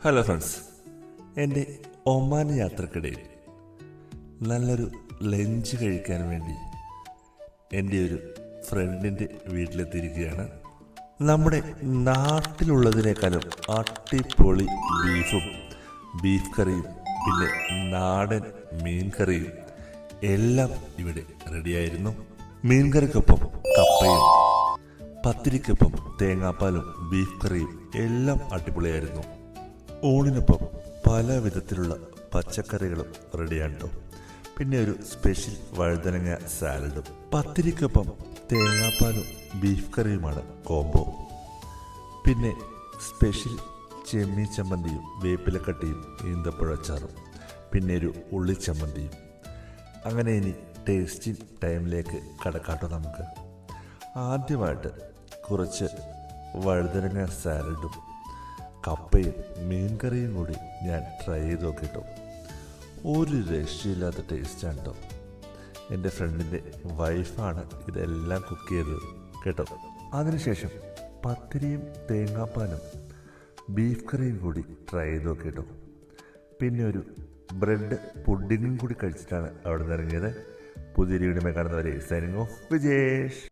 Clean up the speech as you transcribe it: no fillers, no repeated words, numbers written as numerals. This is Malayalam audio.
ഹലോ ഫ്രണ്ട്സ്, എൻ്റെ ഒമാൻ യാത്രക്കിടയിൽ നല്ലൊരു ലഞ്ച് കഴിക്കാൻ വേണ്ടി എൻ്റെ ഒരു ഫ്രണ്ടിൻ്റെ വീട്ടിലെത്തിയിരിക്കുകയാണ്. നമ്മുടെ നാട്ടിലുള്ളതിനേക്കാളും അടിപൊളി ബീഫ് കറിയും പിന്നെ നാടൻ മീൻ കറിയും എല്ലാം ഇവിടെ റെഡിയായിരുന്നു. മീൻ കറിക്കൊപ്പം കപ്പയും പത്തിരിക്കൊപ്പം തേങ്ങാപ്പാലും ബീഫ് കറിയും എല്ലാം അടിപൊളിയായിരുന്നു. ഊണിനൊപ്പം പല വിധത്തിലുള്ള പച്ചക്കറികളും റെഡിയാണ് കേട്ടോ. പിന്നെ ഒരു സ്പെഷ്യൽ വഴുതനങ്ങ സാലഡും പത്തിരിക്കൊപ്പം തേങ്ങാപ്പാലും ബീഫ് കറിയുമാണ് കോംബോ. പിന്നെ സ്പെഷ്യൽ ചെമ്മീൻ ചമ്മന്തിയും വേപ്പിലക്കട്ടിയും ഈന്തപ്പഴച്ചാറും പിന്നെ ഒരു ഉള്ളിച്ചമ്മന്തിയും. അങ്ങനെ ഇനി ടേസ്റ്റിംഗ് ടൈമിലേക്ക് കടക്കാട്ടോ. നമുക്ക് ആദ്യമായിട്ട് കുറച്ച് വഴുതനങ്ങ സാലഡും കപ്പയും മീൻ കറിയും കൂടി ഞാൻ ട്രൈ ചെയ്ത് നോക്കിട്ടോ. ഒരു രക്ഷയില്ലാത്ത ടേസ്റ്റാണ് കേട്ടോ. എൻ്റെ ഫ്രണ്ടിൻ്റെ വൈഫാണ് ഇതെല്ലാം കുക്ക് ചെയ്തത് കേട്ടോ. അതിനുശേഷം പത്തിരിയും തേങ്ങാപ്പാലും ബീഫ് കറിയും കൂടി ട്രൈ ചെയ്ത് നോക്കിട്ടോ. പിന്നെ ഒരു ബ്രെഡ് പുഡിങ്ങും കൂടി കഴിച്ചിട്ടാണ് അവിടെ നിന്ന് ഇറങ്ങിയത്. പുതിയ വീഡിയോ കാണുന്നവരെ സൈനിങ് ഓഫ് വിജേഷ്.